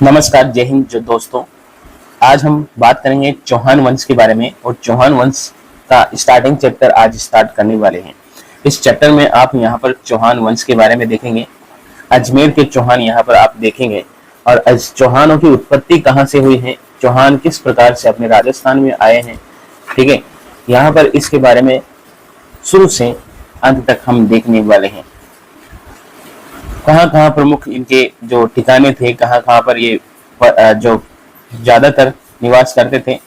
नमस्कार, जय हिंद जो दोस्तों। आज हम बात करेंगे चौहान वंश के बारे में और चौहान वंश का स्टार्टिंग चैप्टर आज स्टार्ट करने वाले हैं। इस चैप्टर में आप यहाँ पर चौहान वंश के बारे में देखेंगे, अजमेर के चौहान यहाँ पर आप देखेंगे और चौहानों की उत्पत्ति कहाँ से हुई है, चौहान किस प्रकार से अपने राजस्थान में आए हैं, ठीक है। यहाँ पर इसके बारे में शुरू से अंत तक हम देखने वाले हैं। कहाँ कहाँ प्रमुख इनके जो ठिकाने थे, कहाँ कहाँ पर ये जो ज्यादातर निवास करते थे,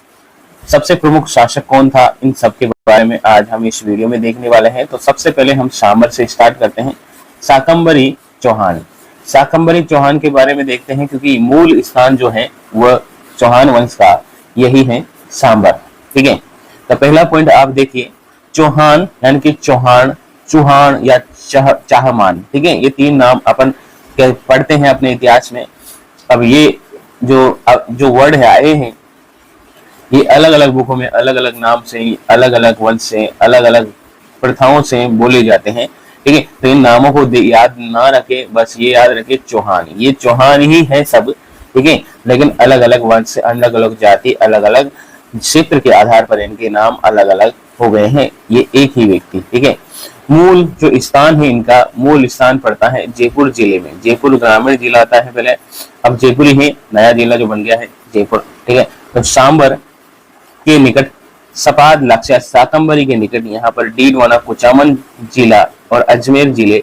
सबसे प्रमुख शासक कौन था, इन सब के बारे में आज हम इस वीडियो में देखने वाले हैं। तो सबसे पहले हम शामर से स्टार्ट करते हैं। शाकंभरी चौहान, शाकंभरी चौहान के बारे में देखते हैं, क्योंकि मूल स्थान जो है वह चौहान वंश का यही है, सांबर, ठीक है। तो पहला पॉइंट आप देखिए, चौहान यानी कि चौहान, चौहान या चाहमान, ठीक है। ये तीन नाम अपन पढ़ते हैं अपने इतिहास में। अब ये जो वर्ड है आए हैं, ये अलग अलग बुकों में अलग अलग नाम से, अलग अलग वंश से, अलग अलग प्रथाओं से बोले जाते हैं, ठीक है। तो इन नामों को याद ना रखे, बस ये याद रखे चौहान, ये चौहान ही है सब, ठीक है। लेकिन अलग अलग वंश से, अलग अलग जाति, अलग अलग क्षेत्र के आधार पर इनके नाम अलग अलग हो गए हैं। ये एक ही व्यक्ति, ठीक है। मूल जो स्थान है इनका, मूल स्थान पड़ता है जयपुर जिले में। जयपुर ग्रामीण जिला आता है पहले, अब जयपुर ही है, नया जिला जो बन गया है जयपुर, ठीक है। तो सांबर के निकट, सपाद लक्ष्य शाकंभरी के निकट यहाँ पर डीडवाना कुचामन जिला और अजमेर जिले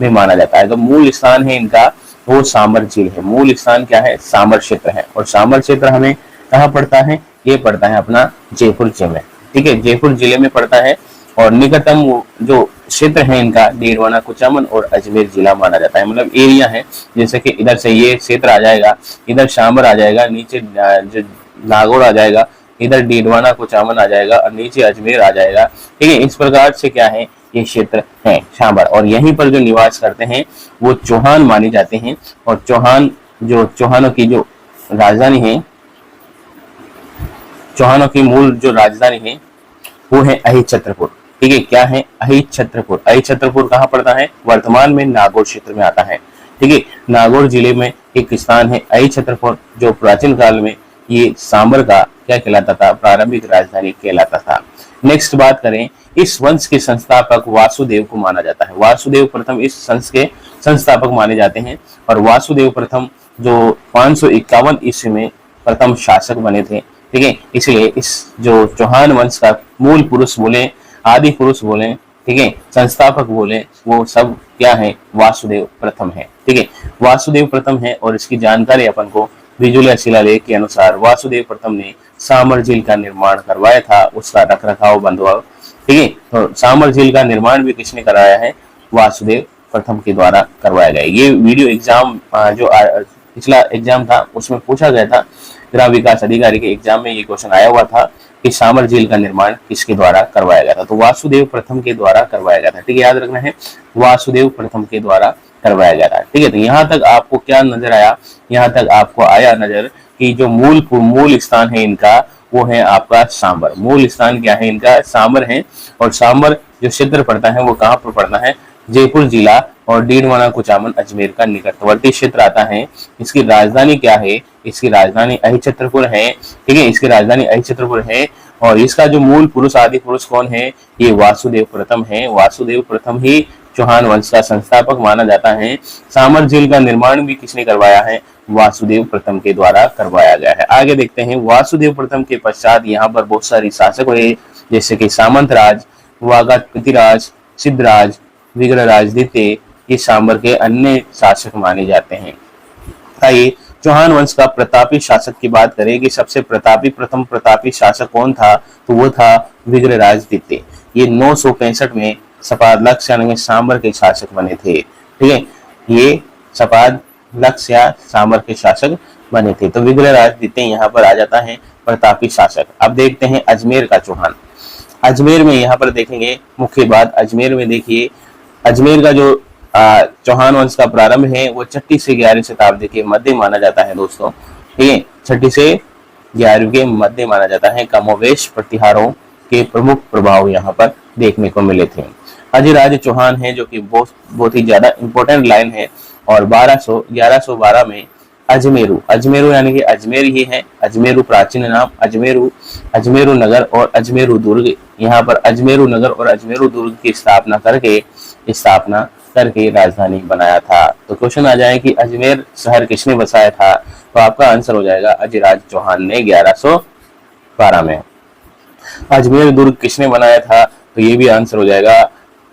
में माना जाता है। तो मूल स्थान है इनका वो सांबर झील है। मूल स्थान क्या है, सांबर क्षेत्र है। और सांबर क्षेत्र हमें कहाँ पड़ता है, ये पड़ता है अपना जयपुर जिले में, ठीक है, जयपुर जिले में पड़ता है। और निकटतम जो क्षेत्र है इनका डीडवाना कुचामन और अजमेर जिला माना जाता है। मतलब एरिया है, जैसे कि इधर से ये क्षेत्र आ जाएगा, इधर सांबर आ जाएगा, नीचे जो नागौर आ जाएगा, इधर डीडवाना कुचामन आ जाएगा और नीचे अजमेर आ जाएगा, ठीक है। इस प्रकार से क्या है, ये क्षेत्र है सांबर। और यहीं पर जो निवास करते हैं वो चौहान माने जाते हैं। और चौहानों की जो राजधानी है, चौहानों की मूल जो राजधानी है वो है अहिच्छत्रपुर, ठीक है। क्या है, अहिच्छत्रपुर। अहिच्छत्रपुर कहाँ पड़ता है, वर्तमान में नागौर क्षेत्र में आता है, ठीक है। नागौर जिले में एक स्थान है अहिच्छत्रपुर, जो प्राचीन काल में ये सांबर का क्या कहलाता था, प्रारंभिक राजधानी कहलाता था। नेक्स्ट बात करें, इस वंश के संस्थापक वासुदेव को माना जाता है। वासुदेव प्रथम इस वंश के संस्थापक माने जाते हैं। और वासुदेव प्रथम जो 551 ईस्वी में प्रथम शासक बने थे, ठीक है। इसलिए इस जो चौहान वंश का मूल पुरुष बोले, आदि पुरुष बोले, ठीक है, संस्थापक बोले, वो सब क्या है, वासुदेव प्रथम है, ठीक है। वासुदेव प्रथम है। और इसकी जानकारी अपन को बिजुलिया शिलालेख के अनुसार वासुदेव प्रथम ने सांबर झील का निर्माण करवाया था, उसका रख रखाव बंदोबस्त, ठीक है। तो सांबर झील का निर्माण भी किसने कराया है, वासुदेव प्रथम के द्वारा करवाया गया। ये वीडियो एग्जाम जो पिछला एग्जाम था उसमें पूछा गया था, ग्राम विकास अधिकारी के एग्जाम में ये क्वेश्चन आया हुआ था कि सांबर झील का निर्माण किसके द्वारा करवाया गया था। तो वासुदेव प्रथम के द्वारा करवाया गया था, ठीक है, याद रखना है, वासुदेव प्रथम के द्वारा करवाया गया था, ठीक है। तो यहाँ तक आपको क्या नजर आया, यहाँ तक आपको आया नजर कि जो मूल स्थान है इनका वो है आपका सांबर। मूल स्थान क्या है इनका, सांबर है। और सांबर जो क्षेत्र पड़ता है वो कहाँ पर पड़ता है, जयपुर जिला और डीडवाना कुचामन अजमेर का निकटवर्ती क्षेत्र आता है। इसकी राजधानी क्या है, इसकी राजधानी अहिच्छत्रपुर है, ठीक है, इसकी राजधानी अहिच्छत्रपुर है। और इसका जो मूल पुरुष, आदि पुरुष कौन है, ये वासुदेव प्रथम है। वासुदेव प्रथम ही चौहान वंश का संस्थापक माना जाता है। सांबर झील का निर्माण भी किसने करवाया है, वासुदेव प्रथम के द्वारा करवाया गया है। आगे देखते हैं, वासुदेव प्रथम के पश्चात यहाँ पर बहुत सारी शासक हुए, जैसे कि सामंत राज, वागतिराज, सिद्धराज, विग्रहराज द्वितीय, ये सांबर के अन्य शासक माने जाते हैं। आइए चौहान वंश का प्रतापी शासक की बात करें कि सबसे प्रथम प्रतापी शासक कौन था, तो वो था विग्रहराज द्वितीय। ये 965 में सपाद लक्ष्य यानी सांबर के शासक बने थे, ठीक है। ये सपाद लक्ष्य सांबर के शासक बने थे। तो विग्रहराज द्वितीय यहाँ पर आ जाता है प्रतापी शासक। अब देखते हैं अजमेर का चौहान। अजमेर में यहाँ पर देखेंगे, मुख्य बात अजमेर में देखिए, अजमेर का जो चौहान वंश का प्रारंभ है वो 6ठी से 11वीं शताब्दी के मध्य माना जाता है दोस्तों, ठीक है, 6ठी से 11वीं के मध्य माना जाता है। कमोवेश प्रतिहारों के प्रमुख प्रभाव यहाँ पर देखने को मिले थे। अधिराज चौहान है जो कि बहुत ही ज्यादा इंपॉर्टेंट लाइन है। और 1112 में अजमेरू, अजमेरू यानी कि अजमेर ही है, अजमेरू प्राचीन नाम, अजमेरू, अजमेरू नगर और अजमेरू दुर्ग, यहाँ पर अजमेरू नगर और अजमेरू दुर्ग की स्थापना करके राजधानी बनाया था। तो क्वेश्चन आ जाए कि अजमेर शहर किसने बसाया था, तो आपका आंसर हो जाएगा अजिराज चौहान ने 1112 में। अजमेर दुर्ग किसने बनाया था, तो ये भी आंसर हो जाएगा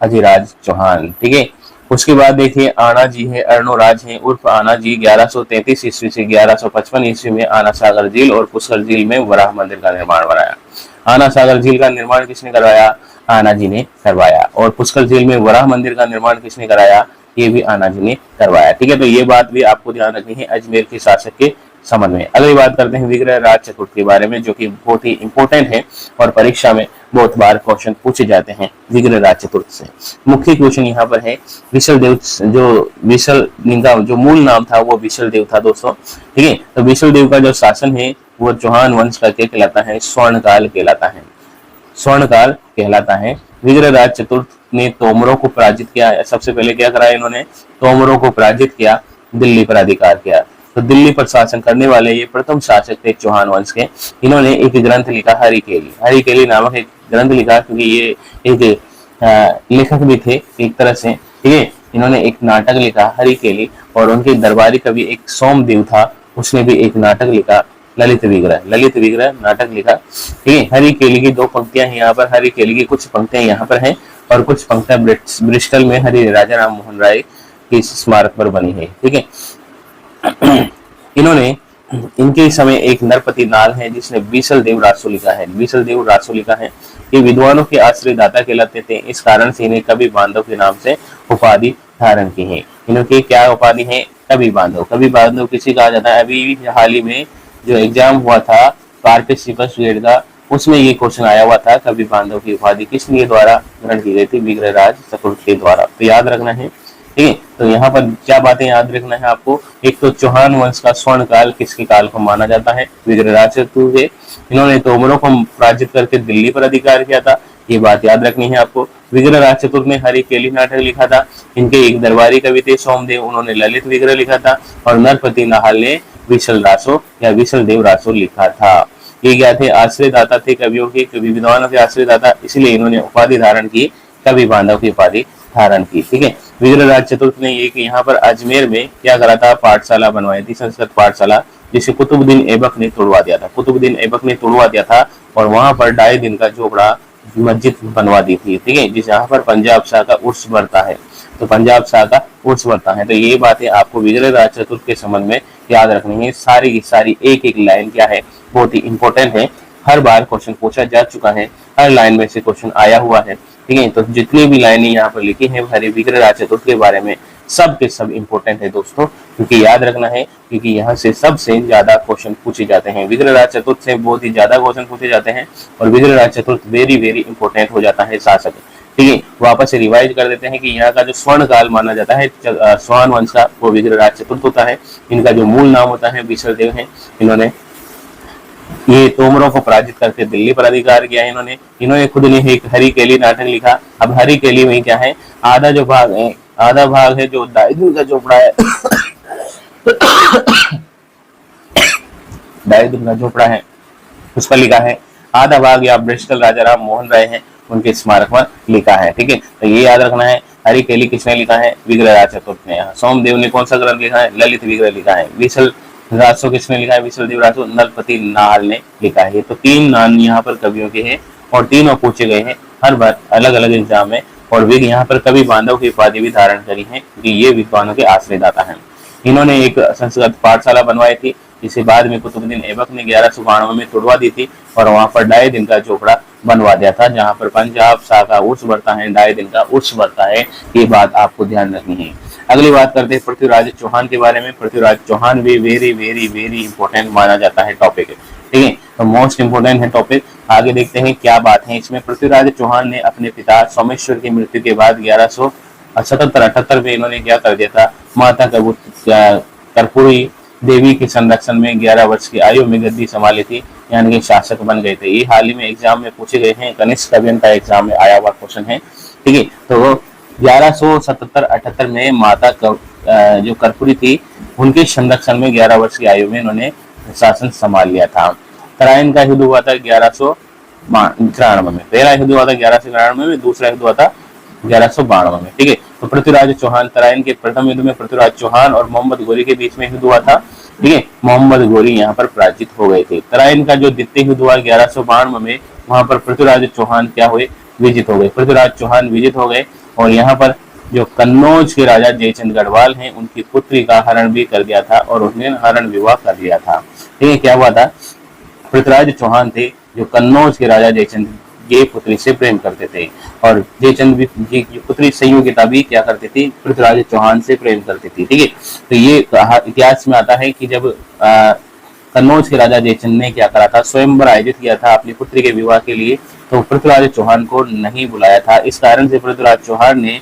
अजिराज चौहान। ठीक है, उसके बाद देखिए आना जी है, अर्णोराज है उर्फ आना जी, 1133 ईस्वी से 1155 ईस्वी में आना सागर झील और पुष्कर झील में वराह मंदिर का निर्माण कराया। आना सागर झील का निर्माण किसने करवाया, आना जी ने करवाया। और पुष्कर झील में वराह मंदिर का निर्माण किसने कराया, ये भी आना जी ने करवाया। ठीक है, तो ये बात भी आपको ध्यान रखनी है अजमेर के शासक के संबंध में। अगली बात करते हैं विग्रह राज चतुर्थ के बारे में, जो कि बहुत ही इंपॉर्टेंट है और परीक्षा में बहुत बार क्वेश्चन पूछे जाते हैं विग्रह राज चतुर्थ से। मुख्य क्वेश्चन यहाँ पर है विशल देव, जो विशल जिनका जो मूल नाम था वो विशल देव था दोस्तों। ठीक है, तो विशल देव का जो शासन है वो चौहान वंश का क्या कहलाता है, स्वर्णकाल कहलाता है, स्वर्णकाल कहलाता है। विग्रह राज चतुर्थ ने तोमरों को पराजित किया, सबसे पहले क्या कराया इन्होंने, तोमरों को पराजित किया, दिल्ली पर अधिकार किया। तो दिल्ली पर शासन करने वाले ये प्रथम शासक थे चौहान वंश के। इन्होंने एक ग्रंथ लिखा हरिकेली, हरिकेली नामक एक ग्रंथ लिखा, क्योंकि ये एक लेखक भी थे एक तरह से। ठीक है, इन्होंने एक नाटक लिखा हरिकेली, और उनके दरबारी कवि एक सोमदेव था, उसने भी एक नाटक लिखा ललित विग्रह, ललित विग्रह नाटक लिखा। ठीक है, हरिकेली की 2 पंक्तियां हैं यहाँ पर, हरिकेली की कुछ पंक्तियां यहाँ पर हैं और कुछ पंक्तियां ब्रिस्टल में हरि राजा राम मोहन राय के स्मारक पर बनी है। ठीक है, इन्होंने इनके समय एक नरपति नाल है जिसने बीसल देव रासो लिखा है, बीसल देव रासो लिखा है। ये विद्वानों के आश्रय दाता कहलाते थे, इस कारण से इन्हें कवि बांधव के नाम से उपाधि धारण की है। इनकी क्या उपाधि है, कवि बांधव। कवि बांधव किसी कहा जाता है, अभी हाल ही में जो एग्जाम हुआ था पार्टिसिपेंट ग्रेड का, उसमें ये क्वेश्चन आया हुआ था, कवि बांधव की उपाधि किसके द्वारा ग्रहण की गई थी, विग्रह राज चतुर्थ के द्वारा। तो याद रखना है। ठीक है, तो यहाँ पर क्या बातें याद रखना है आपको, एक तो चौहान वंश का स्वर्ण काल किसके काल को माना जाता है, विग्रह राज चतुर्थ है। इन्होंने तोमरों को पराजित करके दिल्ली पर अधिकार किया था, ये बात याद रखनी है आपको। विग्रह राज चतुर्थ ने हरिकेली नाटक लिखा था, इनके एक दरबारी कवि थे सोमदेव, उन्होंने ललित विग्रह लिखा था, और नरपति नाहल ने विशल रासो या विशल देव रासो लिखा था। ये क्या थे, आश्रयदाता थे कवियों के, कवि विद्वानों के आश्रयदाता, इसलिए इन्होंने उपाधि धारण की, कवि बांधव की उपाधि धारण की। ठीक है, विग्रह राज चतुर्थ ने ये कि यहाँ पर अजमेर में क्या करा था, पाठशाला बनवाई थी, संस्कृत पाठशाला, जिसे कुतुबुद्दीन ऐबक ने तोड़वा दिया था, कुतुबुद्दीन ऐबक ने तोड़वा दिया था, और वहां पर 2.5 दिन का झोपड़ा मस्जिद बनवा दी थी। ठीक है, जिस यहाँ पर पंजाब शाह का उर्स बढ़ता है, तो पंजाब शाह का उर्स बढ़ता है। तो ये बातें आपको विग्रह राज चतुर्थ के संबंध में याद रखनी है, सारी की सारी एक एक लाइन क्या है, बहुत ही इंपॉर्टेंट है, हर बार क्वेश्चन पूछा जा चुका है, हर लाइन में से क्वेश्चन आया हुआ है। ठीक है, तो जितनी भी लाइनें यहाँ पर लिखी है हरि विग्रह राज चतुर्थ के बारे में, सब के सब इंपॉर्टेंट है दोस्तों, क्योंकि याद रखना है, क्योंकि यहाँ से सबसे ज्यादा क्वेश्चन पूछे जाते हैं। विग्रह राज चतुर्थ से बहुत ही ज्यादा क्वेश्चन पूछे जाते हैं, और विग्रह राज चतुर्थ वेरी वेरी इंपॉर्टेंट हो जाता है शासक। ठीक है, वापस से रिवाइज कर देते हैं कि यहाँ का जो स्वर्ण काल माना जाता है चौहान वंश का, वो विग्रह राज चतुर्थ होता है। इनका जो मूल नाम होता है विशल देव है। इन्होंने ये तोमरों को पराजित करके दिल्ली पर अधिकार किया है। इन्होंने खुद ने एक हरिकेली नाटक लिखा। अब हरिकेली में क्या है, आधा जो भाग है, आधा भाग है जो दाइदुल का झोपड़ा है दाइदुल का झोपड़ा है, उस पर लिखा है, आधा भाग या ब्रिस्टल राजा राम मोहन राय है उनके स्मारक पर लिखा है। ठीक है, तो ये याद रखना है। हरिकेली किसने लिखा है, विग्रह राज चतुर्थ ने। सोमदेव ने कौन सा ग्रंथ लिखा है, ललित विग्रह लिखा है। विशल रासो किसने लिखा है, विशल देव रासो नरपति नाहल ने लिखा है। तो 3 नाम यहाँ पर कवियों के हैं, और तीनों पूछे गए हैं हर बार अलग अलग एग्जाम में, और वे यहाँ पर कवि बांधव की उपाधि भी धारण करी है, क्योंकि ये विद्वानों के आश्रयदाता हैं। इन्होंने एक संस्कृत पाठशाला बनवाई थी, जिसे बाद में कुतुबुद्दीन ऐबक ने 1192 में तोड़वा दी थी, और वहां पर 2.5 दिन का झोपड़ा बनवा दिया था, जहां पर पंजाब शाह का उर्स बढ़ता है, 2.5 दिन का उर्स बढ़ता है। ये बात आपको ध्यान रखनी है। अगली बात करते हैं पृथ्वीराज चौहान के बारे में। पृथ्वीराज चौहान भी वेरी वेरी वेरी इंपॉर्टेंट माना जाता है टॉपिक। ठीक है, तो मोस्ट इंपोर्टेंट है टॉपिक। आगे देखते हैं क्या बात है इसमें। पृथ्वीराज चौहान ने अपने पिता सोमेश्वर की मृत्यु के बाद 1177-78 में इन्होंने क्या कर दिया था, माता कर्पूरी देवी के संरक्षण में 11 वर्ष की आयु में गद्दी संभाली थी, यानी कि शासक बन गए थे। ये हाल ही में एग्जाम में पूछे गए हैं, कनिष्क अभियंता एग्जाम में आया हुआ क्वेश्चन है। ठीक है, तो 1177-78 में माता जो कर्पूरी थी उनके संरक्षण में 11 वर्ष की आयु में इन्होंने शासन संभाल लिया था। तराइन का युद्ध हुआ था 1193 में। पहला युद्ध हुआ था 1193 में, दूसरा युद्ध हुआ था 1192 में। ठीक है, तो पृथ्वीराज चौहान, तराइन के प्रथम युद्ध में पृथ्वीराज चौहान और मोहम्मद गोरी के बीच में युद्ध हुआ था। ठीक है, मोहम्मद गोरी यहाँ पर पराजित हो गए थे। तराइन का जो द्वितीय युद्ध हुआ 1192 में, वहां पर पृथ्वीराज चौहान क्या हुए, विजित हो गए। पृथ्वीराज चौहान विजित हो गए और यहाँ पर जो कन्नौज के राजा जयचंद गढ़वाल हैं उनकी पुत्री का हरण भी कर दिया था और उन्हें हरण विवाह कर लिया था। ठीक है, क्या हुआ था, पृथ्वीराज चौहान थे जो कन्नौज के राजा जयचंद की पुत्री से प्रेम करते थे और जयचंद जी की पुत्री संयोगिता भी क्या करती थी, पृथ्वीराज चौहान से प्रेम करती थी। ठीक है, तो ये इतिहास में आता है कि जब कन्नौज के राजा जयचंद ने क्या करा था, स्वयंवर आयोजित किया था अपनी पुत्री के विवाह के लिए, तो पृथ्वीराज चौहान को नहीं बुलाया था। इस कारण से पृथ्वीराज चौहान ने,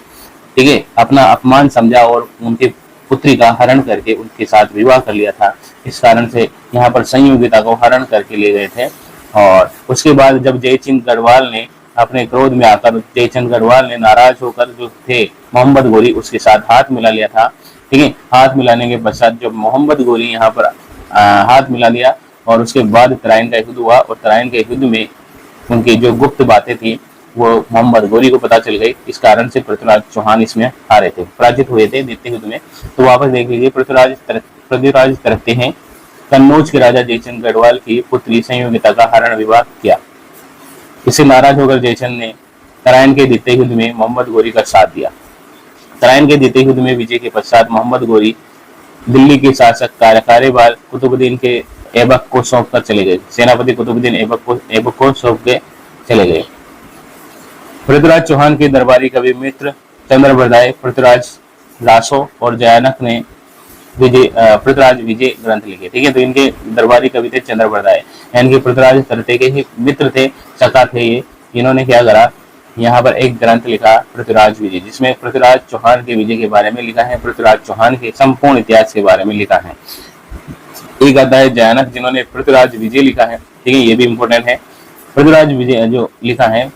ठीक है, अपना अपमान समझा और उनकी पुत्री का हरण करके उनके साथ विवाह कर लिया था। इस कारण से यहाँ पर संयोगिता को हरण करके ले गए थे। और उसके बाद जब जयचंद गढ़वाल ने अपने क्रोध में आकर, जयचंद गढ़वाल ने नाराज होकर जो थे मोहम्मद गोरी उसके साथ हाथ मिला लिया था। ठीक है, हाथ मिलाने के पश्चात जब मोहम्मद गोरी यहाँ पर हाथ मिला लिया और उसके बाद तराइन का युद्ध हुआ और तराइन के युद्ध में उनकी जो गुप्त बातें थी वो मोहम्मद गोरी को पता चल गई। इस कारण से पृथ्वीराज चौहान इसमें हारे थे, पराजित हुए थे द्वितीय युद्ध में। तो वापस देख लीजिए, पृथ्वीराज तरफते हैं कन्नौज के राजा जयचंद गढ़वाल की पुत्री संयोगिता का हरण विवाह किया। इससे नाराज होकर जयचंद ने तराइन के द्वितीय युद्ध में मोहम्मद गोरी का साथ दिया। तराइन के द्वितीय युद्ध में विजय के पश्चात मोहम्मद गोरी दिल्ली के शासक कार्यवाल कुतुबुद्दीन के ऐबक को सौंप कर चले गए। सेनापति कुतुबुद्दीन ऐबक को सौंप के चले गए। पृथ्वीराज चौहान के दरबारी कवि मित्र चंद्रबरदाय, पृथ्वीराज रासो और जयानक ने पृथ्वीराज विजय ग्रंथ लिखे। ठीक है, तो इनके दरबारी कवि थे चंद्रबरदाय, इनके पृथ्वीराज तरते के ही मित्र थे, सखा थे ये। इन्होंने क्या करा, यहाँ पर एक ग्रंथ लिखा पृथ्वीराज विजय, जिसमें पृथ्वीराज चौहान के विजय के बारे में लिखा है, पृथ्वीराज चौहान के संपूर्ण इतिहास के बारे में लिखा है। एक आता है जयानक, जिन्होंने पृथ्वीराज विजय लिखा है। ठीक है, ये भी इंपोर्टेंट है। पृथ्वीराज विजय जो लिखा है,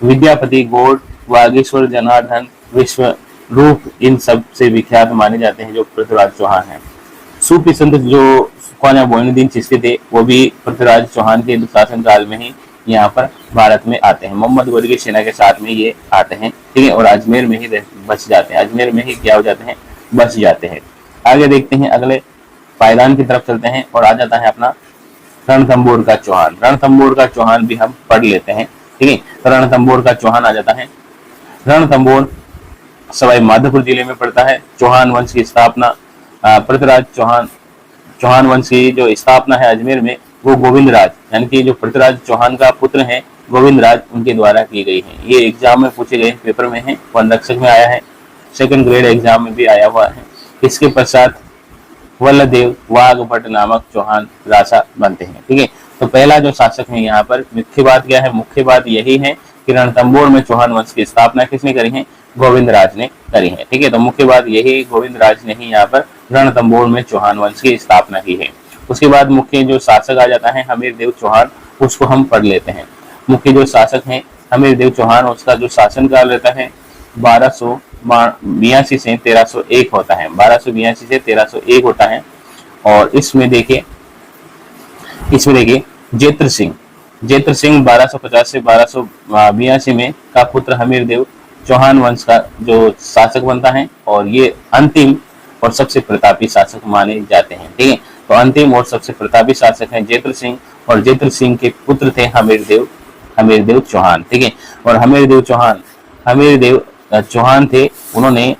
विद्यापति, गौड़, वागीश्वर, जनार्दन, विश्व रूप, इन सब से विख्यात माने जाते हैं जो पृथ्वीराज चौहान है। सूफी संत जो ख्वाजा मोइनुद्दीन चिश्ती थे वो भी पृथ्वीराज चौहान के शासन काल में ही यहाँ पर भारत में आते हैं। मोहम्मद गोरी की सेना के साथ में ये आते हैं। ठीक है, और अजमेर में ही बस जाते हैं, अजमेर में ही क्या हो जाते हैं, बस जाते हैं। आगे देखते हैं, अगले पायदान की तरफ चलते हैं और आ जाता है अपना रणथंबोर का चौहान। रणथंबोर का चौहान भी हम पढ़ लेते हैं। ठीक है, तो रणथंबोर का चौहान आ जाता है। रणथंबोर सवाई माधोपुर जिले में पड़ता है। चौहान वंश की स्थापना, पृथ्वीराज चौहान वंश की जो स्थापना है अजमेर में, वो गोविंद राज, यानी कि जो पृथ्वीराज चौहान का पुत्र है गोविंद राज, उनके द्वारा की गई है। ये एग्जाम में पूछे गए पेपर में है, वन रक्षक में आया है, सेकंड ग्रेड एग्जाम में भी आया हुआ है। इसके पश्चात वल्लदेव वाघभट्ट नामक चौहान राजा बनते हैं। ठीक है, तो पहला जो शासक है यहाँ पर, मुख्य बात क्या है, मुख्य बात यही है कि रणथंबोर में चौहान वंश की स्थापना किसने करी है, गोविंद राज ने करी है। ठीक है, तो मुख्य बात यही, गोविंद राज ने ही यहाँ पर रणथंबोर में चौहान वंश की स्थापना की है। उसके बाद मुख्य जो शासक आ जाता है हमीरदेव चौहान, उसको हम पढ़ लेते हैं। मुख्य जो शासक है हमीरदेव चौहान, उसका जो शासन काल रहता है 1282 से 1301 होता है, 1282 से 1301 होता है। और इसमें देखिए जेत्र सिंह 1250 से 1282 में का पुत्र हमीरदेव चौहान वंश का जो शासक बनता है और ये अंतिम और सबसे प्रतापी शासक माने जाते हैं। ठीक है, तो अंतिम और सबसे प्रतापी शासक हैं जेत्र सिंह, और जेत्र सिंह के पुत्र थे हमीरदेव चौहान। ठीक है, और हमीरदेव चौहान थे, उन्होंने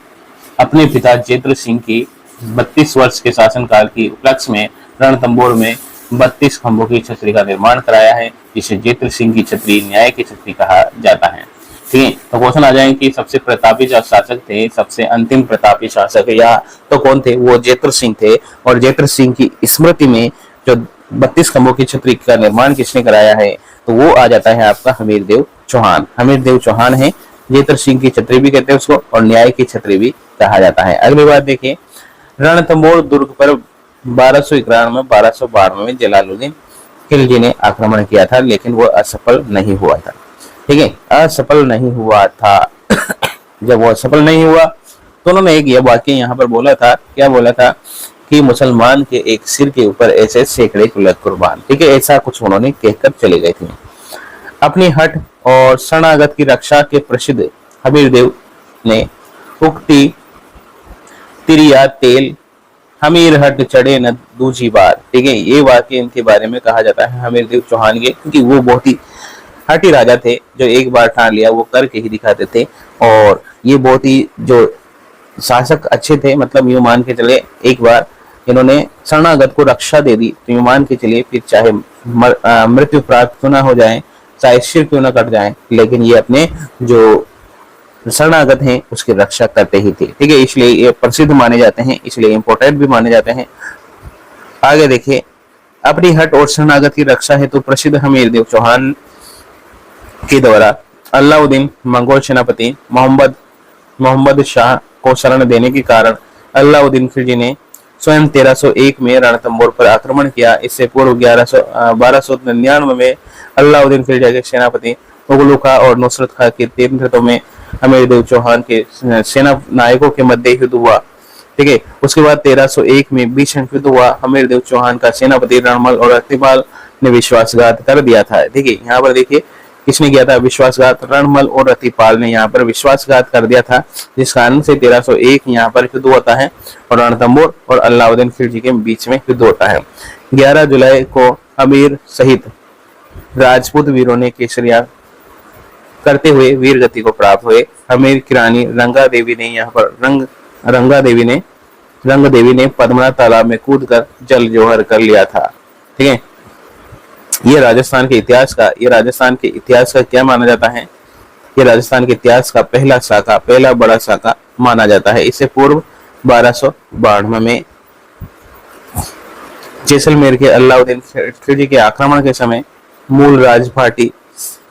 अपने पिता जेत्र सिंह की 32 वर्ष के शासनकाल की उपलक्ष्य में रणथंबोर में 32 खंभों की छतरी का निर्माण कराया है, जिसे जेत्र सिंह की छतरी न्याय की छतरी कहा जाता है। ठीक है, तो क्वेश्चन आ जाए कि सबसे प्रतापी जो शासक थे, सबसे अंतिम प्रतापी शासक या तो कौन थे, वो जेत्र सिंह थे। और जेत्र सिंह की स्मृति में जो 32 खंभों की छतरी का निर्माण किसने कराया है, तो वो आ जाता है आपका हमीरदेव चौहान। हमीरदेव चौहान है, जेत्र सिंह की छतरी भी कहते हैं उसको, और न्याय की छतरी भी कहा जाता है। अगली बात देखिए, रणथंबोर दुर्ग पर 1291-1292 में जलालुद्दीन खिलजी ने आक्रमण किया था, लेकिन वो असफल नहीं हुआ था। ठीक है, असफल नहीं हुआ था। जब वो असफल नहीं हुआ तो उन्होंने एक ये वाक्य यहाँ पर बोला था, क्या बोला था कि मुसलमान के एक सिर के ऊपर ऐसे सैकड़े कुर्बान, ठीक है, ऐसा कुछ उन्होंने कहकर चले गए थे। अपनी हट और शरणागत की रक्षा के प्रसिद्ध हमीरदेव ने उक्ति तिरिया तेल हमीर हट चढ़े न दूजी बार, ठीक है, ये वाक्य इनके बारे में कहा जाता है हमीरदेव चौहान के, क्योंकि वो बहुत ही हठी राजा थे, जो एक बार ठान लिया वो करके ही दिखाते थे। और ये बहुत ही जो शासक अच्छे थे, मतलब यूं मान के चले एक बार इन्होंने शरणागत को रक्षा दे दी, तो यूं मान के चलिए फिर चाहे मृत्यु प्राप्त क्यों ना हो जाए, चाहे सिर क्यों ना कट जाए, लेकिन ये अपने जो शरणागत हैं उसकी रक्षा करते ही थे, ठीक है, इसलिए ये प्रसिद्ध माने जाते हैं, इसलिए इंपोर्टेंट भी माने जाते हैं। आगे देखिए, अपनी हट और शरणागत की रक्षा है तो प्रसिद्ध हमीरदेव चौहान के द्वारा अलाउद्दीन मंगोल सेनापति मोहम्मद शाह को शरण देने के कारण अलाउद्दीन खिलजी ने स्वयं 1301 में रणथंबोर पर आक्रमण किया। इससे पूर्व 1299 में अलाउद्दीन खिलजी के सेनापति उगलू खां और नुसरत खां के नेतृत्व में हमीरदेव चौहान के सेना नायकों के मध्य युद्ध हुआ, ठीक है। उसके बाद 1301 में भीषण युद्ध हुआ। हमीरदेव चौहान का सेनापति रणमल और रतिपाल ने विश्वासघात कर दिया था, ठीक है। यहाँ पर देखिए किसने किया था विश्वासघात, रणमल और रतिपाल ने यहाँ पर विश्वासघात कर दिया था, जिस कारण से 1301 यहाँ पर युद्ध होता है और रणथंबोर और अलाउद्दीन खिलजी के बीच में युद्ध होता है। 11 जुलाई को अमीर सहित राजपूत वीरों ने केसरिया करते हुए वीर गति को प्राप्त हुए। अमीर की रानी रंगा देवी ने यहाँ पर रंग देवी ने पद्मनाथ तालाब में कूदकर जल जोहर कर लिया था, ठीक है। ये राजस्थान के इतिहास का क्या माना जाता है, ये राजस्थान के इतिहास का पहला बड़ा शाखा माना जाता है। इससे पूर्व 1292 में जैसलमेर के अलाउद्दीन खिलजी के आक्रमण के समय मूल राजभाटी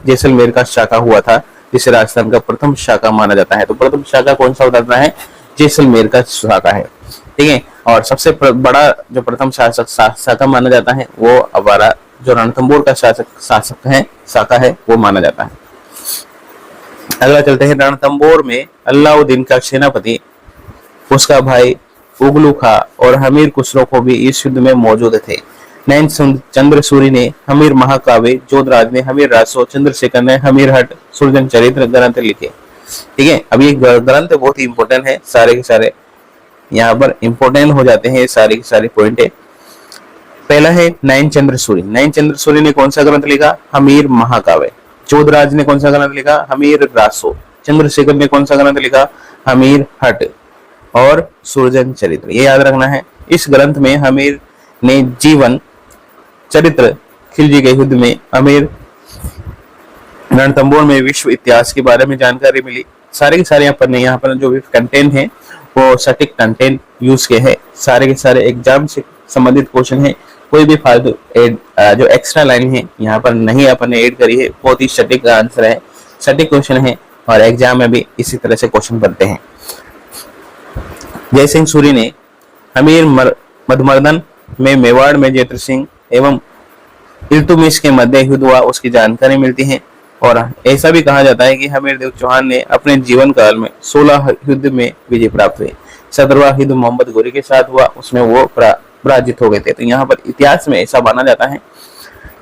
जैसलमेर का शाखा हुआ था, जिसे राजस्थान का प्रथम शाखा माना जाता है। तो प्रथम शाखा कौन सा बताना है, जैसलमेर का शाखा है, ठीक है। और सबसे बड़ा जो प्रथम शाखा माना जाता है वो हमारा जो रणथंबोर का शाखा है वो माना जाता है। अगला चलते हैं, रणथंबोर में अलाउद्दीन का सेनापति उसका भाई उगलू खां और हमीर खुसरो को भी इस युद्ध में मौजूद थे। नैन चंद्रसूरी ने हमीर महाकाव्य, जोधराज ने हमीर राजसो, चंद्रशेखर ने हमीर हट सुरजन चरित्र ग्रंथ लिखे, ठीक है। अब ये ग्रंथ बहुत ही इंपॉर्टेंट है, सारे के सारे यहाँ पर इंपॉर्टेंट हो जाते हैं, सारे के सारे पॉइंट है। पहला है नैन चंद्रसूरी ने कौन सा ग्रंथ लिखा, हमीर महाकाव्य। जोधराज ने कौन सा ग्रंथ लिखा, हमीर रासो। चंद्रशेखर ने कौन सा ग्रंथ लिखा, हमीर हट और सुरजन चरित्र, ये याद रखना है। इस ग्रंथ में हमीर ने जीवन चरित्र, खिलजी के युद्ध में अमीर, रणथंबोर में विश्व इतिहास के बारे में जानकारी मिली। सारे के सारे यहाँ पर जो भी कंटेंट है वो सटीक कंटेंट यूज के है, सारे के सारे एग्जाम से संबंधित क्वेश्चन है। कोई भी फालतू जो एक्स्ट्रा लाइन है यहाँ पर नहीं अपन ने ऐड करी है, बहुत ही सटीक आंसर है, सटीक क्वेश्चन है और एग्जाम में भी इसी तरह से क्वेश्चन बनते हैं। जयसिंह सूरी ने हमीर मधुमर्दन में मेवाड़ में जयद्रथ सिंह एवं इल्तुतमिश के मध्य युद्ध हुआ उसकी जानकारी मिलती है। और ऐसा भी कहा जाता है कि हमीरदेव चौहान ने अपने जीवन काल में 16 युद्ध में विजय प्राप्त हुए। 17वां युद्ध मोहम्मद गोरी के साथ हुआ, उसमें वो पराजित हो गए थे। तो यहाँ पर इतिहास में ऐसा माना जाता है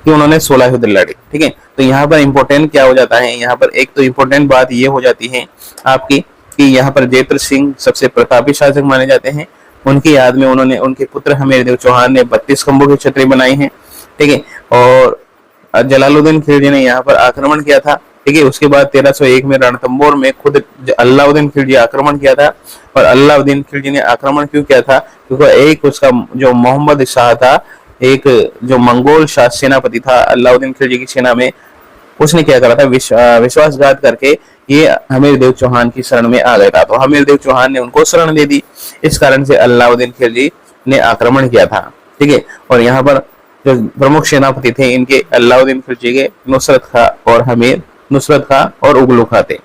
कि उन्होंने 16 युद्ध लड़े, ठीक है। तो यहाँ पर इंपॉर्टेंट क्या हो जाता है, यहाँ पर एक तो इम्पोर्टेंट बात ये हो जाती है आपकी कि यहाँ पर जयद्रथ सिंह सबसे प्रतापी शासक माने जाते हैं। उनकी याद में उन्होंने उनके पुत्र हमीरदेव चौहान ने 32 खंभों की छतरी बनाई है, ठीक है। और जलालुद्दीन खिलजी ने यहाँ पर आक्रमण किया था, ठीक है। उसके बाद 1301 में रणथंबोर में खुद अलाउद्दीन खिलजी आक्रमण किया था। और अलाउद्दीन खिलजी ने आक्रमण क्यों किया था, क्योंकि एक उसका जो मोहम्मद शाह था, एक जो मंगोल शाह सेनापति था अलाउद्दीन खिलजी की सेना में, उसने क्या करा था, विश्वासघात करके ये हमीरदेव चौहान की शरण में आ गया था। तो हमीरदेव चौहान ने उनको शरण दे दी, इस कारण से अलाउद्दीन खिलजी ने आक्रमण किया था, ठीक है। और यहाँ पर जो प्रमुख सेनापति थे इनके अलाउद्दीन खिलजी के नुसरत खां और उगलू खां थे,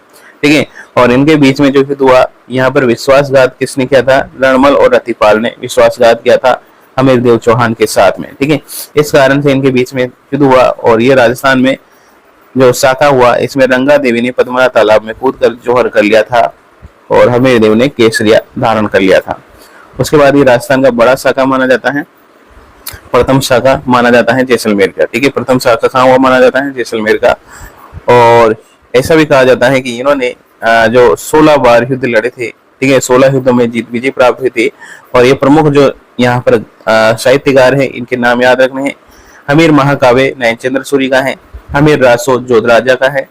ठीक है। और इनके बीच में जो युद्ध हुआ, यहाँ पर विश्वासघात किसने किया था, रणमल और रतिपाल ने विश्वासघात किया था हमीरदेव चौहान के साथ में, ठीक है। इस कारण से इनके बीच में युद्ध हुआ। और ये राजस्थान में जो शाखा हुआ, इसमें रंगा देवी ने पद्मनाथ तालाब में कूदकर जोहर कर लिया था, और हमीर देव ने केसरिया धारण कर लिया था। उसके बाद ये राजस्थान का बड़ा शाखा माना जाता है, प्रथम शाखा माना जाता है जैसलमेर का। ठीक है, प्रथम शाखा कहाँ हुआ माना जाता है? जैसलमेर का। और ऐसा भी कहा जाता है कि इन्होंने जो 16 बार युद्ध लड़े थे, ठीक है, 16 युद्धों में जीत विजय प्राप्त हुई थी। और ये प्रमुख जो यहाँ पर साहित्यकार है, इनके नाम याद रखने हैं। हमीर महाकाव्य नयनचंद्र सूरी का है, हमीर रासो जोधराजा का है,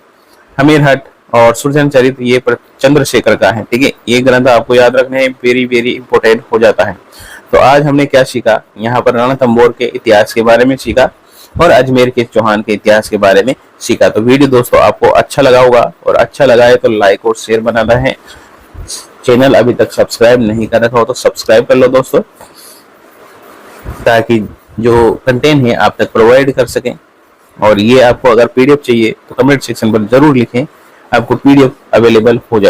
हमीर हट और सुरजन चरित ये चंद्रशेखर का है। ठीक है, ये ग्रंथ आपको याद रखने हैं, वेरी वेरी इंपोर्टेंट हो जाता है। तो आज हमने क्या सीखा? यहाँ पर रणथंभौर के इतिहास के बारे में सीखा और अजमेर के चौहान के इतिहास के बारे में सीखा। तो वीडियो दोस्तों आपको अच्छा लगा होगा, और अच्छा लगा है तो लाइक और शेयर बनाना है। चैनल अभी तक सब्सक्राइब नहीं कर रखा हो तो सब्सक्राइब कर लो दोस्तों, ताकि जो कंटेंट है आप तक प्रोवाइड कर सकें। और ये आपको अगर पीडीएफ चाहिए तो कमेंट सेक्शन पर जरूर लिखें, आपको पीडीएफ अवेलेबल हो जाए।